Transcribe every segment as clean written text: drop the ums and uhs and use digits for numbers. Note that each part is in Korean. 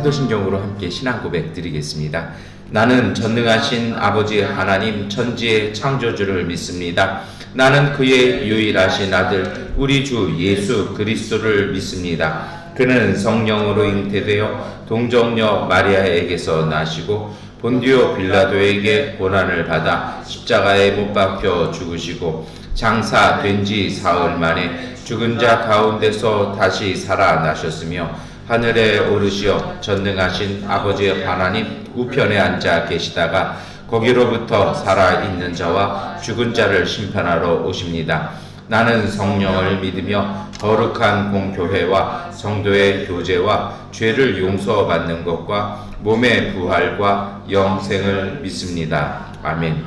사도신경으로 함께 신앙 고백 드리겠습니다. 나는 전능하신 아버지 하나님 천지의 창조주를 믿습니다. 나는 그의 유일하신 아들 우리 주 예수 그리스도를 믿습니다. 그는 성령으로 잉태되어 동정녀 마리아에게서 나시고 본디오 빌라도에게 고난을 받아 십자가에 못 박혀 죽으시고 장사된 지 사흘 만에 죽은 자 가운데서 다시 살아나셨으며 하늘에 오르시어 전능하신 아버지 하나님 우편에 앉아 계시다가 거기로부터 살아있는 자와 죽은 자를 심판하러 오십니다. 나는 성령을 믿으며 거룩한 공교회와 성도의 교제와 죄를 용서받는 것과 몸의 부활과 영생을 믿습니다. 아멘.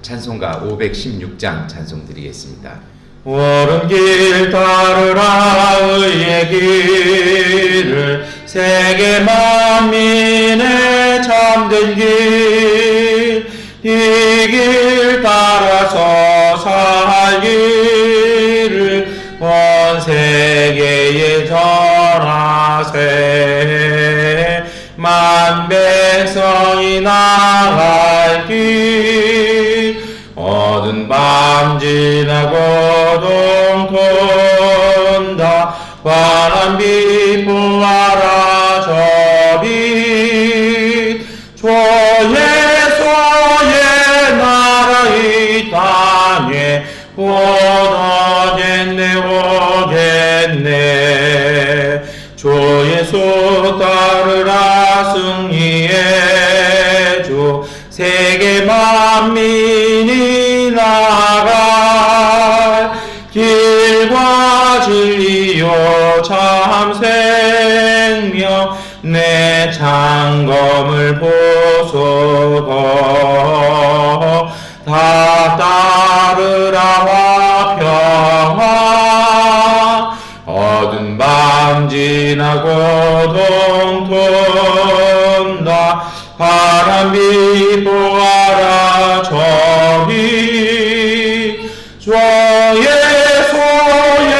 찬송가 516장 찬송 드리겠습니다. 옳은 길 따르라 의의 길을 세계 만민의 참된 길 이 길 따라서 살기를 온 세계에 전하세 만 백성이 나갈 길 어두운 밤 지나고 동톤다 환한 빛 보아라 저 빛 소의 나라 이 땅에 오겠네 오겠네 주 예수 따르라 승리의 주 세계 만민이 나갈 길과 진리요 참 생명 내 창검을 보소서 다 따르라 화평화 어두운 밤 지나고 동톤다 파란 빛 보아라 저 빛 주의 소의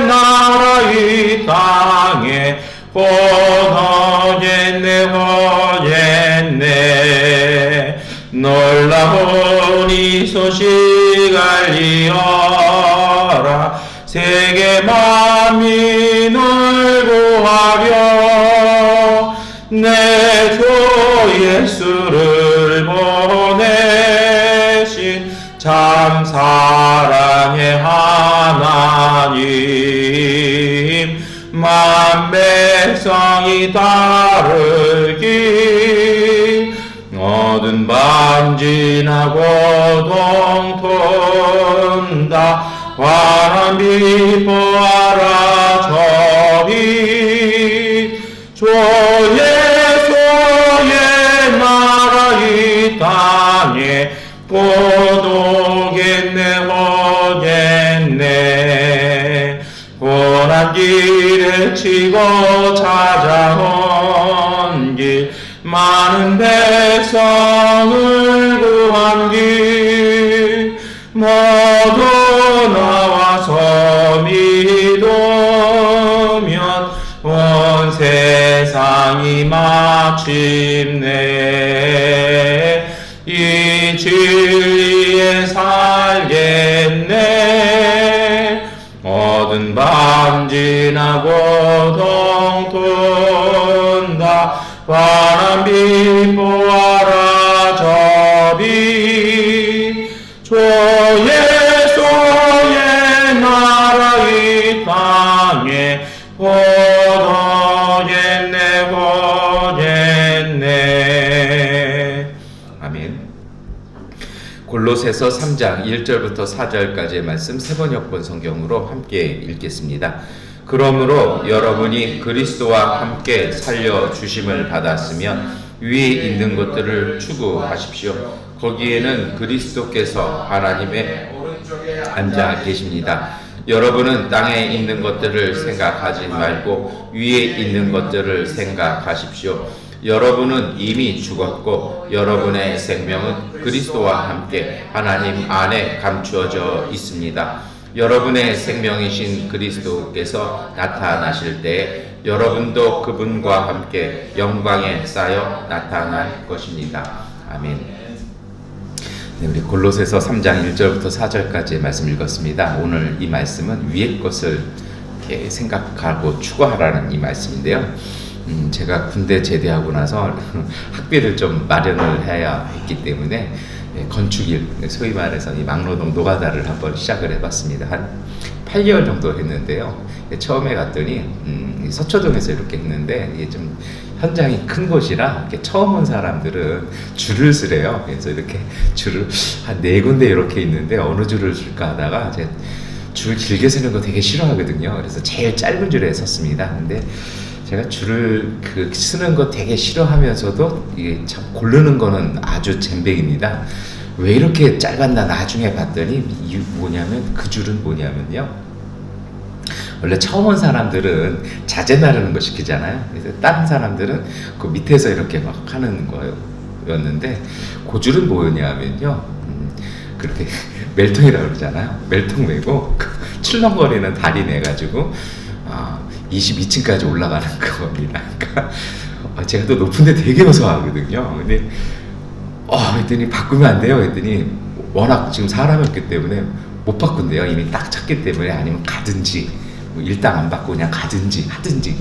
나라 이 땅에 오겠네 오겠네 놀라운 이 소식 알리어라 세계 만민을 구하려 내 주 예수를 보내신 참 사랑의 하나님 만 백성이 따르길 어두운 밤 지나고 동톤다 환한 빛 보아라 저 빛 주 예수의 나라 이 땅에 곧 오겠네 오겠네 고난 길에 치고 찾아온 길 많은 백성을 구한 길 모두 나와서 믿으면 온 세상이 마침내 이 진리에 살겠네 어두운 밤 지나고 동톤다 환한 빛 보아라 저 빛 주 예수의 나라 이 땅에 오겠네 오겠네. 아멘. 골로새서 3장 1절부터 4절까지의 말씀 세번역본 성경으로 함께 읽겠습니다. 그러므로 여러분이 그리스도와 함께 살려 주심을 받았으면 위에 있는 것들을 추구하십시오. 거기에는 그리스도께서 하나님의 오른쪽에 앉아 계십니다. 여러분은 땅에 있는 것들을 생각하지 말고 위에 있는 것들을 생각하십시오. 여러분은 이미 죽었고 여러분의 생명은 그리스도와 함께 하나님 안에 감추어져 있습니다. 여러분의 생명이신 그리스도께서 나타나실 때 여러분도 그분과 함께 영광에 쌓여 나타날 것입니다. 아멘. 네, 우리 골로새서 3장 1절부터 4절까지의 말씀 읽었습니다. 오늘 이 말씀은 위의 것을 이렇게 생각하고 추구하라는 이 말씀인데요. 제가 군대 제대하고 나서 학비를 좀 마련을 해야 했기 때문에 건축일, 소위 말해서 이 막노동 노가다를 한번 시작을 해봤습니다. 한 8개월 정도 했는데요. 처음에 갔더니 서초동에서 이렇게 했는데 이게 좀 현장이 큰 곳이라 이렇게 처음 온 사람들은 줄을 서래요. 그래서 이렇게 줄을 한 4군데 이렇게 있는데 어느 줄을 쓸까 하다가 제가 줄 길게 서는 거 되게 싫어하거든요. 그래서 제일 짧은 줄에 섰습니다. 근데 제가 줄을 쓰는 거 되게 싫어하면서도 이게 참 고르는 거는 아주 젬병입니다. 왜 이렇게 짧았나 나중에 봤더니 이유 뭐냐면 그 줄은 뭐냐면요. 원래 처음 온 사람들은 자재 나르는 거 시키잖아요. 그래서 다른 사람들은 그 밑에서 이렇게 막 하는 거였는데 그 줄은 뭐였냐면요. 그렇게 멜통이라고 그러잖아요. 멜통 메고 출렁거리는 다리 내가지고 22층까지 올라가는 겁니다. 그러니까 제가 또 높은데 되게 무서워하거든요. 근데 그랬더니 바꾸면 안 돼요. 그랬더니 워낙 지금 사람이 없기 때문에 못 바꾼대요. 이미 딱 찼기 때문에. 아니면 가든지 뭐 일당 안 받고 그냥 가든지 하든지.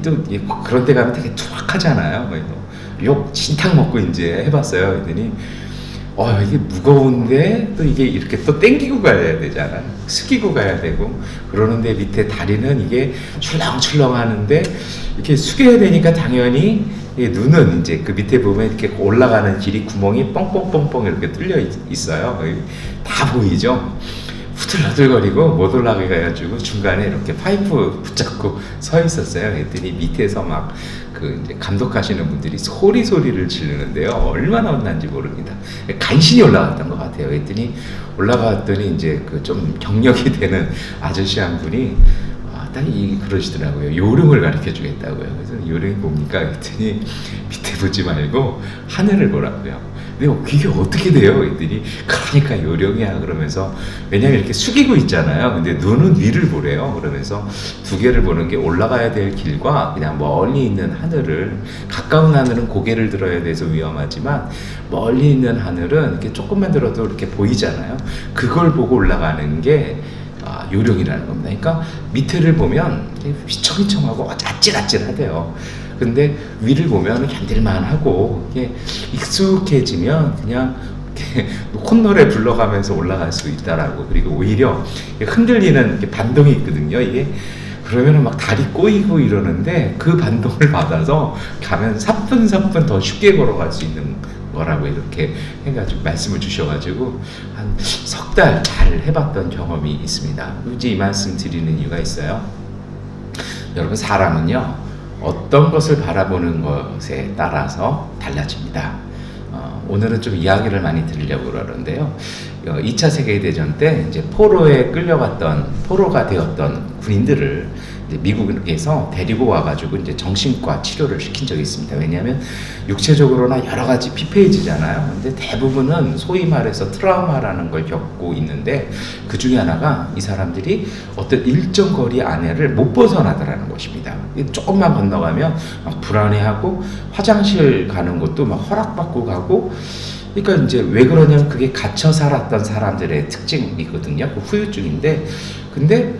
또 그런 데 가면 되게 투박하잖아요. 욕 진탕 먹고 이제 해봤어요. 그랬더니 이게 무거운데 또 이게 이렇게 또 땡기고 가야 되잖아요. 숙이고 가야 되고 그러는데 밑에 다리는 이게 출렁출렁 하는데 이렇게 숙여야 되니까 당연히 눈은 이제 그 밑에 보면 이렇게 올라가는 길이 구멍이 뻥뻥뻥뻥 이렇게 뚫려 있어요. 다 보이죠? 후들후들거리고 못 올라가게 해가지고 중간에 이렇게 파이프 붙잡고 서 있었어요. 그랬더니 밑에서 막 이제 감독하시는 분들이 소리를 지르는데요. 얼마나 혼난지 모릅니다. 간신히 올라갔던 것 같아요. 그랬더니 올라갔더니 이제 좀 경력이 되는 아저씨 한 분이 딱 그러시더라고요. 요령을 가르쳐 주겠다고요. 그래서 요령이 뭡니까? 그랬더니 밑에 보지 말고 하늘을 보라고요. 근데 그게 어떻게 돼요? 그랬더니 그러니까 요령이야 그러면서 왜냐면 이렇게 숙이고 있잖아요. 근데 눈은 위를 보래요. 그러면서 두 개를 보는 게 올라가야 될 길과 그냥 멀리 있는 하늘을 가까운 하늘은 고개를 들어야 돼서 위험하지만 멀리 있는 하늘은 이렇게 조금만 들어도 이렇게 보이잖아요. 그걸 보고 올라가는 게 요령이라는 겁니다. 그러니까 밑에를 보면 휘청휘청하고 아찔아찔하대요. 근데 위를 보면 견딜만하고 이게 익숙해지면 그냥 콧노래 불러가면서 올라갈 수 있다라고. 그리고 오히려 흔들리는 반동이 있거든요. 이게 그러면은 막 다리 꼬이고 이러는데 그 반동을 받아서 가면 사뿐사뿐 더 쉽게 걸어갈 수 있는 거라고 이렇게 해가지고 말씀을 주셔가지고 한 석 달 잘 해봤던 경험이 있습니다. 굳이 이 말씀 드리는 이유가 있어요. 여러분 사람은요 어떤 것을 바라보는 것에 따라서 달라집니다. 오늘은 좀 이야기를 많이 드리려고 그러는데요. 2차 세계대전 때 이제 포로가 되었던 군인들을 이제 미국에서 데리고 와가지고 이제 정신과 치료를 시킨 적이 있습니다. 왜냐하면 육체적으로나 여러 가지 피폐해지잖아요. 근데 대부분은 소위 말해서 트라우마라는 걸 겪고 있는데 그 중에 하나가 이 사람들이 어떤 일정 거리 안에를 못 벗어나더라는 것입니다. 조금만 건너가면 막 불안해하고 화장실 가는 것도 막 허락받고 가고. 그러니까 이제 왜 그러냐면 그게 갇혀 살았던 사람들의 특징이거든요. 그 후유증인데, 근데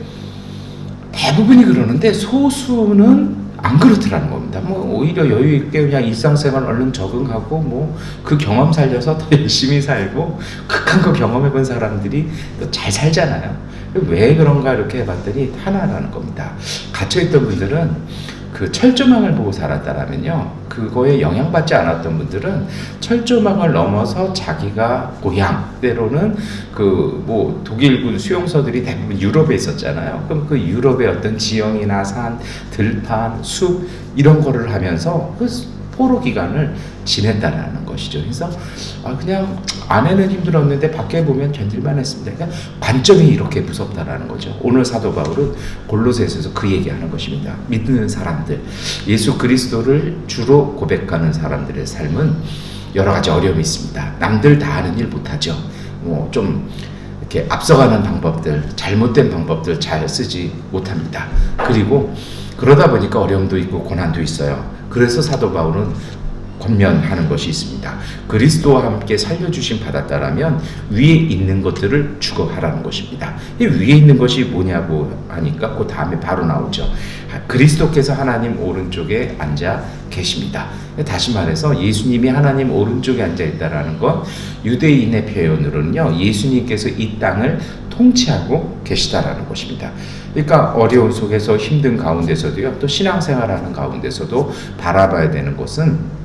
대부분이 그러는데 소수는 안 그렇더라는 겁니다. 오히려 여유 있게 그냥 일상생활 얼른 적응하고 그 경험 살려서 더 열심히 살고 극한 거 경험해본 사람들이 또 잘 살잖아요. 왜 그런가 이렇게 해봤더니 하나라는 겁니다. 갇혀있던 분들은 그 철조망을 보고 살았다라면요, 그거에 영향받지 않았던 분들은 철조망을 넘어서 자기가 고향, 때로는 독일군 수용소들이 대부분 유럽에 있었잖아요. 그럼 그 유럽의 어떤 지형이나 산, 들판, 숲 이런 거를 하면서 그 포로 기간을 지냈다라는 것이죠. 그래서 그냥 안에는 힘들었는데 밖에 보면 견딜만 했습니다. 그러니까 관점이 이렇게 무섭다라는 거죠. 오늘 사도 바울은 골로새서에서 그 얘기하는 것입니다. 믿는 사람들, 예수 그리스도를 주로 고백하는 사람들의 삶은 여러 가지 어려움이 있습니다. 남들 다 하는 일 못하죠. 좀 이렇게 앞서가는 방법들, 잘못된 방법들 잘 쓰지 못합니다. 그리고 그러다 보니까 어려움도 있고 고난도 있어요. 그래서 사도 바울은 권면하는 것이 있습니다. 그리스도와 함께 살려주심 받았다라면 위에 있는 것들을 추구하라는 것입니다. 이 위에 있는 것이 뭐냐고 하니까 그 다음에 바로 나오죠. 그리스도께서 하나님 오른쪽에 앉아 계십니다. 다시 말해서 예수님이 하나님 오른쪽에 앉아 있다라는 건 유대인의 표현으로는요, 예수님께서 이 땅을 통치하고 계시다라는 것입니다. 그러니까 어려운 속에서 힘든 가운데서도요, 또 신앙생활하는 가운데서도 바라봐야 되는 것은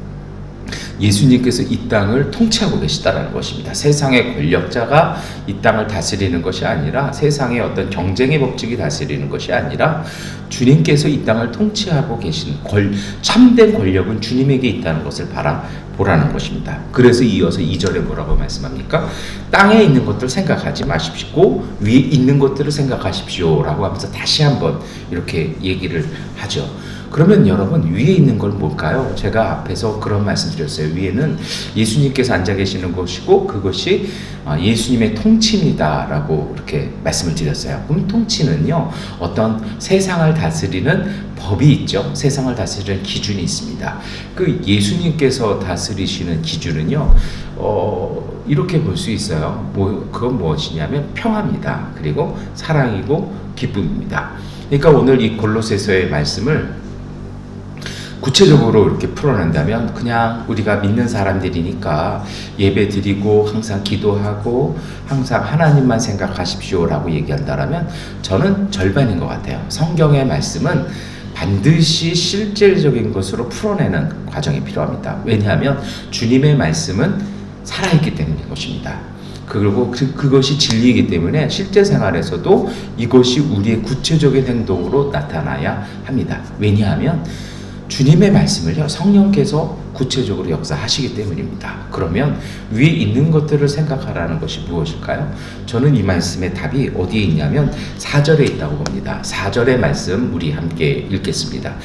예수님께서 이 땅을 통치하고 계시다라는 것입니다. 세상의 권력자가 이 땅을 다스리는 것이 아니라, 세상의 어떤 경쟁의 법칙이 다스리는 것이 아니라 주님께서 이 땅을 통치하고 계신 참된 권력은 주님에게 있다는 것을 바라보라는 것입니다. 그래서 이어서 2절에 뭐라고 말씀합니까? 땅에 있는 것들 생각하지 마십시오, 위에 있는 것들을 생각하십시오 라고 하면서 다시 한번 이렇게 얘기를 하죠. 그러면 여러분, 위에 있는 건 뭘까요? 제가 앞에서 그런 말씀 드렸어요. 위에는 예수님께서 앉아 계시는 것이고 그것이 예수님의 통치입니다 라고 이렇게 말씀을 드렸어요. 그럼 통치는요, 어떤 세상을 다스리는 법이 있죠. 세상을 다스리는 기준이 있습니다. 그 예수님께서 다스리시는 기준은요, 이렇게 볼 수 있어요. 그건 무엇이냐면 평화입니다. 그리고 사랑이고 기쁨입니다. 그러니까 오늘 이 골로새서의 말씀을 구체적으로 이렇게 풀어낸다면, 그냥 우리가 믿는 사람들이니까 예배 드리고 항상 기도하고 항상 하나님만 생각하십시오 라고 얘기한다면 저는 절반인 것 같아요. 성경의 말씀은 반드시 실질적인 것으로 풀어내는 과정이 필요합니다. 왜냐하면 주님의 말씀은 살아있기 때문인 것입니다. 그리고 그것이 진리이기 때문에 실제 생활에서도 이것이 우리의 구체적인 행동으로 나타나야 합니다. 왜냐하면 주님의 말씀을요, 성령께서 구체적으로 역사하시기 때문입니다. 그러면 위에 있는 것들을 생각하라는 것이 무엇일까요? 저는 이 말씀의 답이 어디에 있냐면 4절에 있다고 봅니다. 4절의 말씀 우리 함께 읽겠습니다.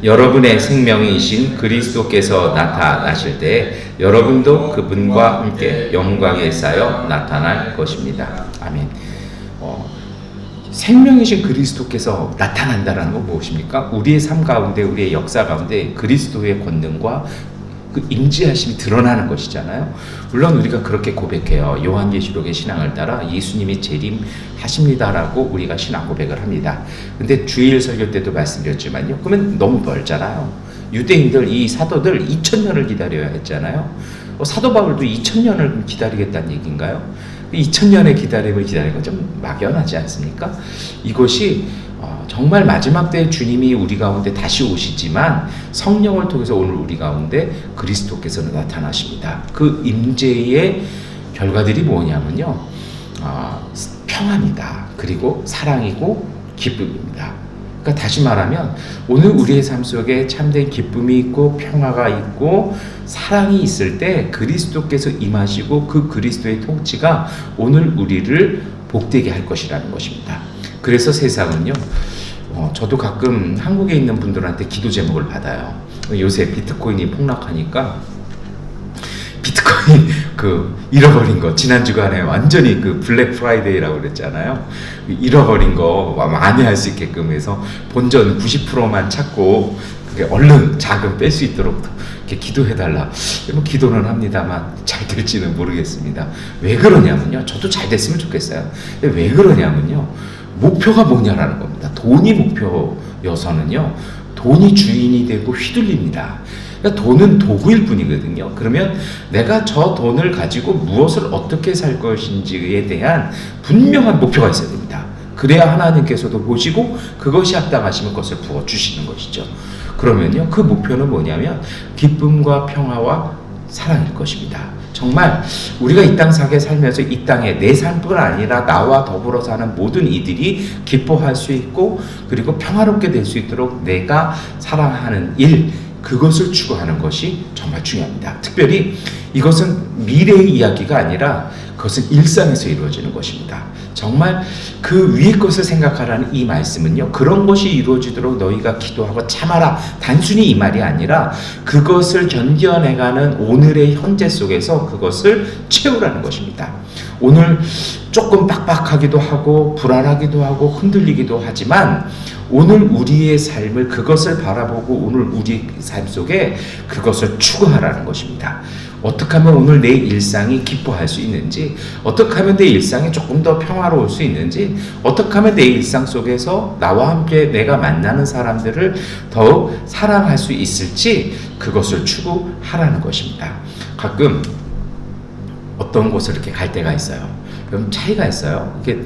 여러분의 생명이신 그리스도께서 나타나실 때 여러분도 그분과 함께 영광에 쌓여 나타날 것입니다. 아멘. 생명이신 그리스도께서 나타난다라는 건 무엇입니까? 우리의 삶 가운데, 우리의 역사 가운데 그리스도의 권능과 그 임재하심이 드러나는 것이잖아요. 물론 우리가 그렇게 고백해요. 요한계시록의 신앙을 따라 예수님이 재림하십니다라고 우리가 신앙 고백을 합니다. 근데 주일 설교 때도 말씀드렸지만요, 그러면 너무 멀잖아요. 유대인들, 이 사도들 2000년을 기다려야 했잖아요. 사도 바울도 2000년을 기다리겠다는 얘기인가요? 2000년의 기다림을 기다리는 건 좀 막연하지 않습니까? 이것이 정말 마지막 때에 주님이 우리 가운데 다시 오시지만 성령을 통해서 오늘 우리 가운데 그리스도께서는 나타나십니다. 그 임재의 결과들이 뭐냐면요, 평화입니다. 그리고 사랑이고 기쁨입니다. 그러니까 다시 말하면 오늘 우리의 삶 속에 참된 기쁨이 있고 평화가 있고 사랑이 있을 때 그리스도께서 임하시고 그 그리스도의 통치가 오늘 우리를 복되게 할 것이라는 것입니다. 그래서 세상은요, 저도 가끔 한국에 있는 분들한테 기도 제목을 받아요. 요새 비트코인이 폭락하니까 비트코인 잃어버린 거, 지난 주간에 완전히 블랙 프라이데이라고 그랬잖아요. 잃어버린 거 만회할 수 있게끔 해서 본전 90%만 찾고 얼른 자금 뺄 수 있도록 이렇게 기도해달라. 기도는 합니다만 잘 될지는 모르겠습니다. 왜 그러냐면요, 저도 잘 됐으면 좋겠어요. 왜 그러냐면요, 목표가 뭐냐라는 겁니다. 돈이 목표여서는요, 돈이 주인이 되고 휘둘립니다. 그러니까 돈은 도구일 뿐이거든요. 그러면 내가 저 돈을 가지고 무엇을 어떻게 살 것인지에 대한 분명한 목표가 있어야 됩니다. 그래야 하나님께서도 보시고 그것이 합당하시면 그것을 부어주시는 것이죠. 그러면요, 그 목표는 뭐냐면 기쁨과 평화와 사랑일 것입니다. 정말 우리가 이 땅 사게 살면서 이 땅에 내 삶뿐 아니라 나와 더불어 사는 모든 이들이 기뻐할 수 있고 그리고 평화롭게 될 수 있도록 내가 사랑하는 일, 그것을 추구하는 것이 정말 중요합니다. 특별히 이것은 미래의 이야기가 아니라 그것은 일상에서 이루어지는 것입니다. 정말 그 위의 것을 생각하라는 이 말씀은요, 그런 것이 이루어지도록 너희가 기도하고 참아라, 단순히 이 말이 아니라 그것을 견뎌내가는 오늘의 현재 속에서 그것을 채우라는 것입니다. 오늘 조금 빡빡하기도 하고 불안하기도 하고 흔들리기도 하지만 오늘 우리의 삶을, 그것을 바라보고 오늘 우리 삶 속에 그것을 추구하라는 것입니다. 어떻게 하면 오늘 내 일상이 기뻐할 수 있는지, 어떻게 하면 내 일상이 조금 더 평화로울 수 있는지, 어떻게 하면 내 일상 속에서 나와 함께 내가 만나는 사람들을 더욱 사랑할 수 있을지, 그것을 추구하라는 것입니다. 가끔 어떤 곳을 이렇게 갈 때가 있어요. 그럼 차이가 있어요. 이게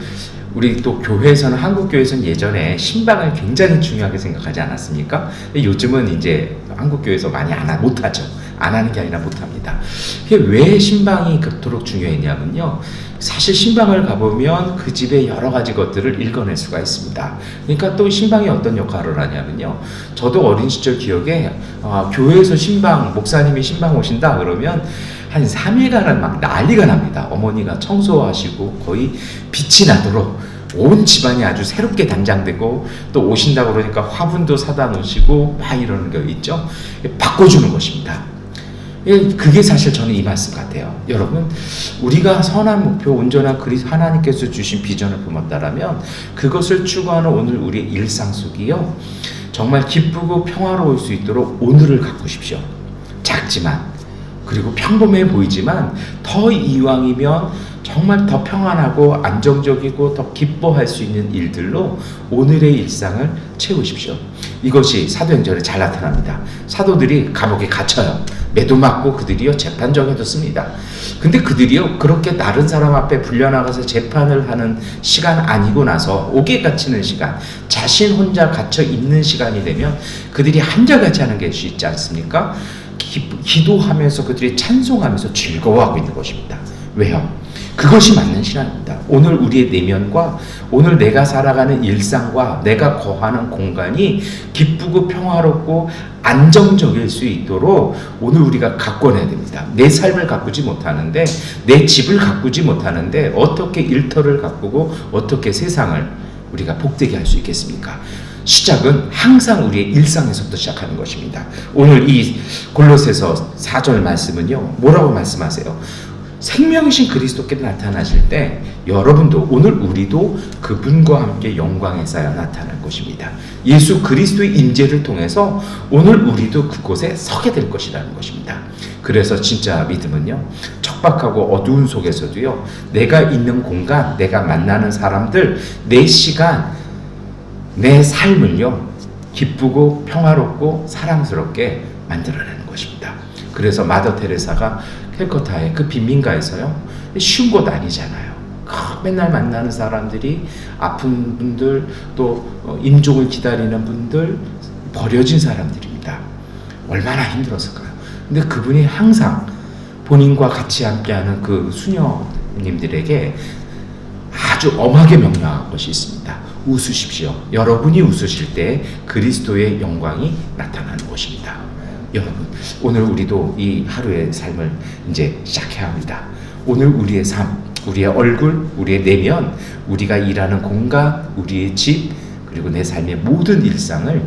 우리 또 교회에서는, 한국 교회에서는 예전에 신방을 굉장히 중요하게 생각하지 않았습니까? 요즘은 이제 한국 교회에서 많이 못하죠. 안 하는 게 아니라 못합니다. 이게 왜 신방이 그토록 중요했냐면요, 사실 신방을 가보면 그 집의 여러 가지 것들을 읽어낼 수가 있습니다. 그러니까 또 신방이 어떤 역할을 하냐면요, 저도 어린 시절 기억에 교회에서 신방, 목사님이 신방 오신다 그러면 한 3일간은 막 난리가 납니다. 어머니가 청소하시고 거의 빛이 나도록 온 집안이 아주 새롭게 단장되고, 또 오신다 그러니까 화분도 사다 놓으시고 막 이러는 거 있죠. 바꿔주는 것입니다. 그게 사실 저는 이 말씀 같아요. 여러분, 우리가 선한 목표, 온전한 하나님께서 주신 비전을 품었다라면 그것을 추구하는 오늘 우리의 일상 속이요, 정말 기쁘고 평화로울 수 있도록 오늘을 가꾸십시오. 작지만, 그리고 평범해 보이지만 더 이왕이면 정말 더 평안하고 안정적이고 더 기뻐할 수 있는 일들로 오늘의 일상을 채우십시오. 이것이 사도행전에 잘 나타납니다. 사도들이 감옥에 갇혀요. 매도 맞고 그들이요 재판정에도 씁니다. 근데 그들이요 그렇게 다른 사람 앞에 불려나가서 재판을 하는 시간 아니고 나서 옥에 갇히는 시간, 자신 혼자 갇혀 있는 시간이 되면 그들이 한결같이 하는 것이 있지 않습니까? 기도하면서 그들이 찬송하면서 즐거워하고 있는 것입니다. 왜요? 그것이 맞는 신앙입니다. 오늘 우리의 내면과 오늘 내가 살아가는 일상과 내가 거하는 공간이 기쁘고 평화롭고 안정적일 수 있도록 오늘 우리가 가꿔내야 됩니다. 내 삶을 가꾸지 못하는데, 내 집을 가꾸지 못하는데 어떻게 일터를 가꾸고 어떻게 세상을 우리가 복되게 할 수 있겠습니까? 시작은 항상 우리의 일상에서부터 시작하는 것입니다. 오늘 이 골로새서 4절 말씀은요, 뭐라고 말씀하세요? 생명이신 그리스도께서 나타나실 때 여러분도, 오늘 우리도 그분과 함께 영광에 쌓여 나타날 것입니다. 예수 그리스도의 임재를 통해서 오늘 우리도 그곳에 서게 될 것이라는 것입니다. 그래서 진짜 믿음은요, 척박하고 어두운 속에서도요, 내가 있는 공간, 내가 만나는 사람들, 내 시간, 내 삶을요 기쁘고 평화롭고 사랑스럽게 만들어내는 것입니다. 그래서 마더 테레사가 캘커타의 그 빈민가에서요, 쉬운 곳 아니잖아요. 맨날 만나는 사람들이 아픈 분들, 또 임종을 기다리는 분들, 버려진 사람들입니다. 얼마나 힘들었을까요? 근데 그분이 항상 본인과 같이 함께하는 그 수녀님들에게 아주 엄하게 명령한 것이 있습니다. 웃으십시오. 여러분이 웃으실 때 그리스도의 영광이 나타나는 것입니다. 여러분, 오늘 우리도 이 하루의 삶을 이제 시작해야 합니다. 오늘 우리의 삶, 우리의 얼굴, 우리의 내면, 우리가 일하는 공간, 우리의 집, 그리고 내 삶의 모든 일상을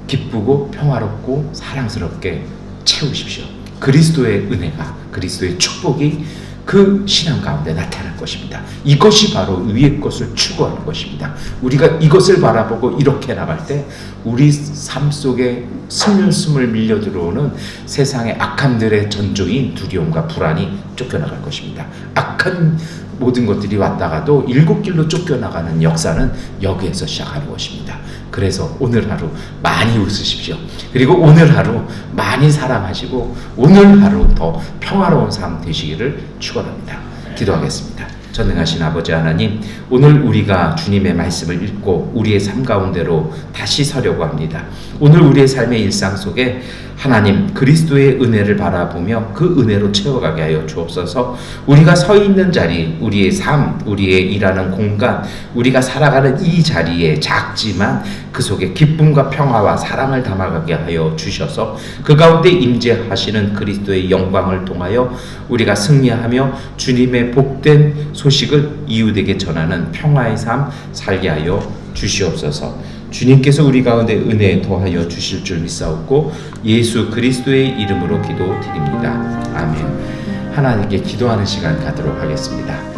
기쁘고 평화롭고 사랑스럽게 채우십시오. 그리스도의 은혜가, 그리스도의 축복이 그 신앙 가운데 나타날 것입니다. 이것이 바로 위의 것을 추구하는 것입니다. 우리가 이것을 바라보고 이렇게 나갈 때 우리 삶 속에 스물스물 밀려 들어오는 세상의 악함들의 전조인 두려움과 불안이 쫓겨나갈 것입니다. 악한 모든 것들이 왔다가도 일곱 길로 쫓겨나가는 역사는 여기에서 시작하는 것입니다. 그래서 오늘 하루 많이 웃으십시오. 그리고 오늘 하루 많이 사랑하시고 오늘 하루 더 평화로운 삶 되시기를 축원합니다. 기도하겠습니다. 전능하신 아버지 하나님, 오늘 우리가 주님의 말씀을 읽고 우리의 삶 가운데로 다시 서려고 합니다. 오늘 우리의 삶의 일상 속에 하나님 그리스도의 은혜를 바라보며 그 은혜로 채워가게 하여 주옵소서. 우리가 서 있는 자리, 우리의 삶, 우리의 일하는 공간, 우리가 살아가는 이 자리에 작지만 그 속에 기쁨과 평화와 사랑을 담아가게 하여 주셔서 그 가운데 임재하시는 그리스도의 영광을 통하여 우리가 승리하며 주님의 복된 소식을 이웃에게 전하는 평화의 삶 살게 하여 주시옵소서. 주님께서 우리 가운데 은혜 더하여 주실 줄 믿사옵고 예수 그리스도의 이름으로 기도드립니다. 아멘. 하나님께 기도하는 시간 갖도록 하겠습니다.